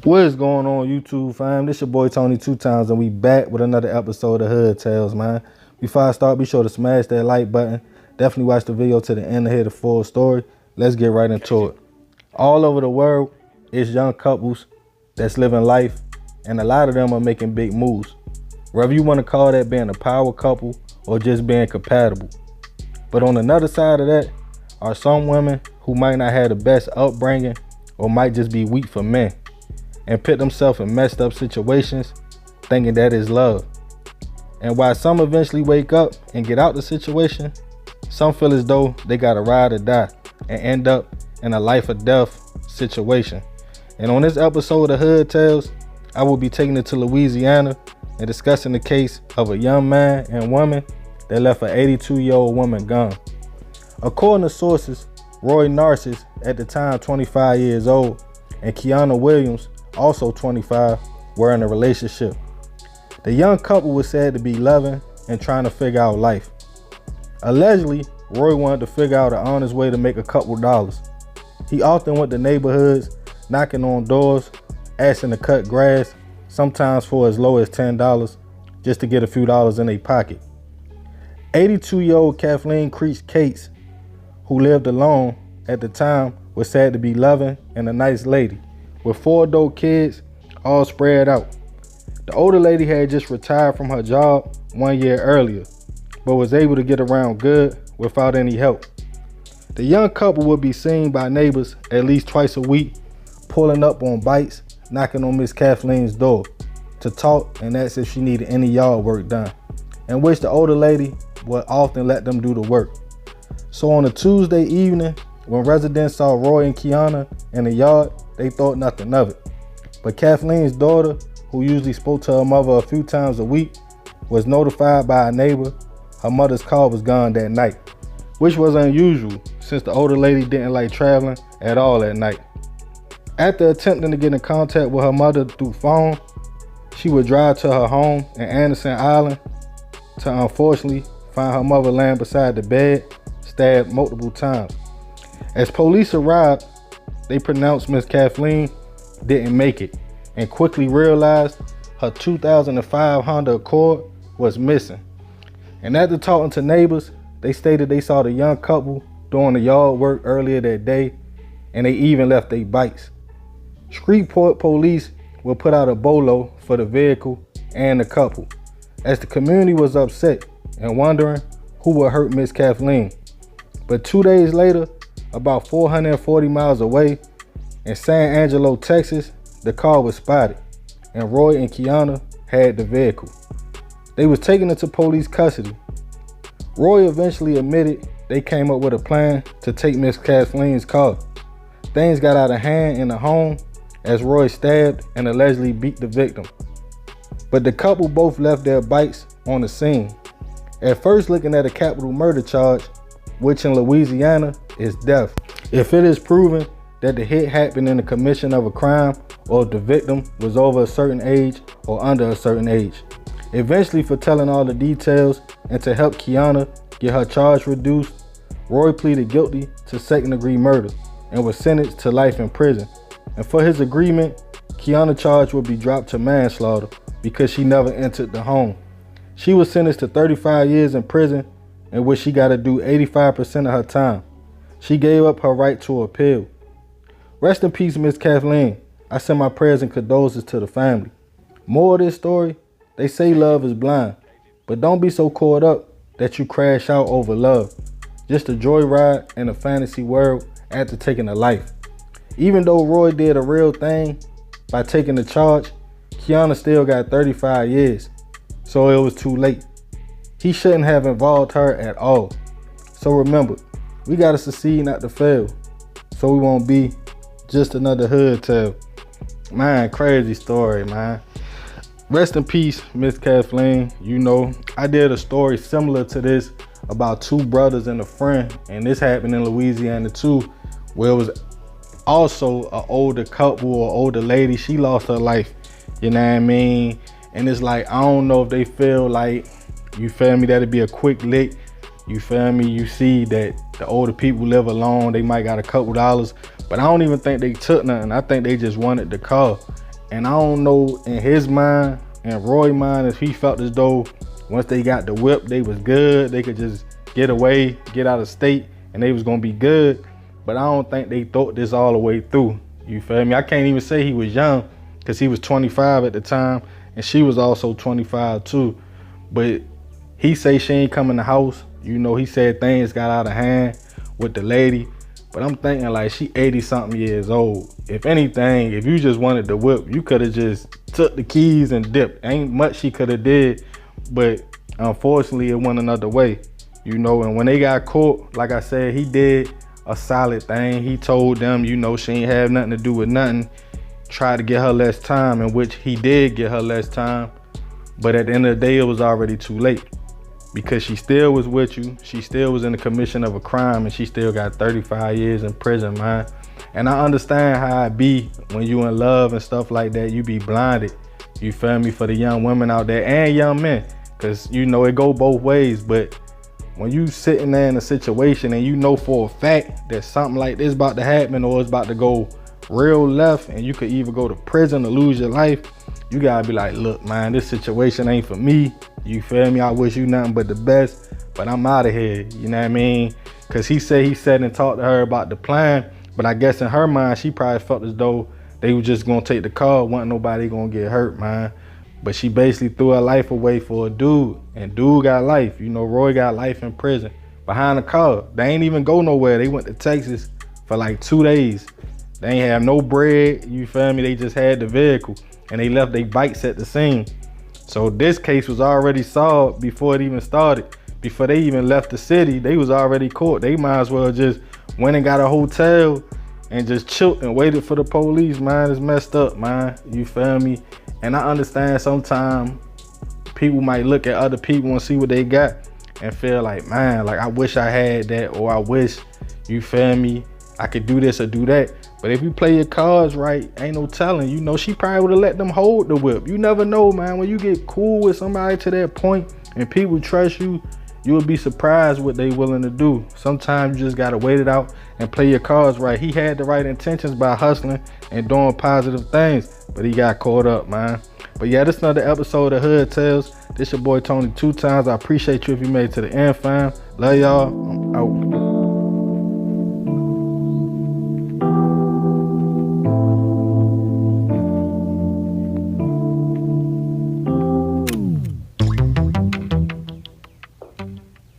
What is going on, YouTube fam? This your boy Tony 2 Times, and we back with another episode of Hood Tales, man. Before I start, be sure to smash that like button. Definitely watch the video to the end to hear the full story. Let's get right into it. All over the world, it's young couples that's living life, and a lot of them are making big moves. Whether you want to call that being a power couple or just being compatible. But on another side of that are some women who might not have the best upbringing or might just be weak for men and put themselves in messed up situations thinking that is love. And while some eventually wake up and get out the situation, some feel as though they gotta ride or die and end up in a life or death situation. And on this episode of Hood Tales, I will be taking it to Louisiana and discussing the case of a young man and woman that left an 82-year-old woman gone. According to sources, Roy Narcisse, at the time 25 years old, and Kiana Williams, also 25, were in a relationship. The young couple was said to be loving and trying to figure out life. Allegedly, Roy wanted to figure out an honest way to make a couple dollars. He often went to neighborhoods, knocking on doors, asking to cut grass, sometimes for as low as $10, just to get a few dollars in their pocket. 82-year-old Kathleen Creech Cates, who lived alone at the time, was said to be loving and a nice lady, with 4 adult kids all spread out. The older lady had just retired from her job 1 year earlier, but was able to get around good without any help. The young couple would be seen by neighbors at least twice a week, pulling up on bikes, knocking on Miss Kathleen's door to talk and ask if she needed any yard work done, in which the older lady would often let them do the work. So on a Tuesday evening, when residents saw Roy and Kiana in the yard, they thought nothing of it. But Kathleen's daughter, who usually spoke to her mother a few times a week, was notified by a neighbor her mother's car was gone that night, which was unusual since the older lady didn't like traveling at all at night. After attempting to get in contact with her mother through phone, she would drive to her home in Anderson Island to unfortunately find her mother laying beside the bed, stabbed multiple times. As police arrived, they pronounced Miss Kathleen didn't make it and quickly realized her 2005 Honda Accord was missing. And after talking to neighbors, they stated they saw the young couple doing the yard work earlier that day, and they even left their bikes. Shreveport police will put out a bolo for the vehicle and the couple, as the community was upset and wondering who would hurt Miss Kathleen. But 2 days later, about 440 miles away in San Angelo, Texas, the car was spotted, and Roy and Kiana had the vehicle. They was taken into police custody. Roy eventually admitted they came up with a plan to take Miss Kathleen's car. Things got out of hand in the home as Roy stabbed and allegedly beat the victim. But the couple both left their bikes on the scene. At first looking at a capital murder charge, which in Louisiana is death, if it is proven that the hit happened in the commission of a crime or if the victim was over a certain age or under a certain age. Eventually, for telling all the details and to help Kiana get her charge reduced, Roy pleaded guilty to second-degree murder and was sentenced to life in prison. And for his agreement, Kiana's charge would be dropped to manslaughter because she never entered the home. She was sentenced to 35 years in prison, in which she got to do 85% of her time. She gave up her right to appeal. Rest in peace, Miss Kathleen. I send my prayers and condolences to the family. More of this story, they say love is blind, but don't be so caught up that you crash out over love. Just a joyride in a fantasy world after taking a life. Even though Roy did a real thing by taking the charge, Kiana still got 35 years, so it was too late. He shouldn't have involved her at all. So remember, we gotta succeed not to fail, so we won't be just another hood tale. Man, crazy story, man. Rest in peace, Miss Kathleen. You know, I did a story similar to this about 2 brothers and a friend, and this happened in Louisiana too, where it was also an older couple or older lady. She lost her life, you know what I mean? And it's like, I don't know if they feel like, you feel me, that'd be a quick lick. You feel me? You see that the older people live alone, they might got a couple dollars, but I don't even think they took nothing. I think they just wanted the car. And I don't know in his mind and Roy's mind if he felt as though once they got the whip, they was good. They could just get away, get out of state, and they was gonna be good. But I don't think they thought this all the way through. You feel me? I can't even say he was young because he was 25 at the time and she was also 25 too. But he say she ain't come in the house. You know, he said things got out of hand with the lady. But I'm thinking like she 80 something years old. If anything, if you just wanted the whip, you could have just took the keys and dipped. Ain't much she could have did, but unfortunately it went another way. You know, and when they got caught, like I said, he did a solid thing. He told them, you know, she ain't have nothing to do with nothing. Tried to get her less time, in which he did get her less time. But at the end of the day, it was already too late. Because she still was with you, she still was in the commission of a crime, and she still got 35 years in prison, man. And I understand how it be when you in love and stuff like that, you be blinded. You feel me? For the young women out there and young men, because you know it go both ways. But when you sitting there in a situation and you know for a fact that something like this about to happen or it's about to go real left and you could either go to prison or lose your life, you gotta be like, look, man, this situation ain't for me. You feel me? I wish you nothing but the best, but I'm out of here. You know what I mean? Because he said he sat and talked to her about the plan, but I guess in her mind, she probably felt as though they was just gonna take the car, wasn't nobody gonna get hurt, man. But she basically threw her life away for a dude, and dude got life. You know, Roy got life in prison behind the car. They ain't even go nowhere. They went to Texas for like 2 days. They ain't have no bread, you feel me? They just had the vehicle, and they left their bikes at the scene. So this case was already solved before it even started. Before they even left the city, they was already caught. They might as well just went and got a hotel and just chilled and waited for the police, man. It's messed up, man. You feel me? And I understand sometimes people might look at other people and see what they got and feel like, man, like I wish I had that, or I wish, you feel me, I could do this or do that. But if you play your cards right, ain't no telling. You know, she probably would have let them hold the whip. You never know, man. When you get cool with somebody to that point and people trust you, you'll be surprised what they willing to do. Sometimes you just gotta wait it out and play your cards right. He had the right intentions by hustling and doing positive things, but he got caught up, man. But yeah, this is another episode of Hood Tales. This your boy Tony 2 times. I appreciate you if you made it to the end, fam. Love y'all. I'm out.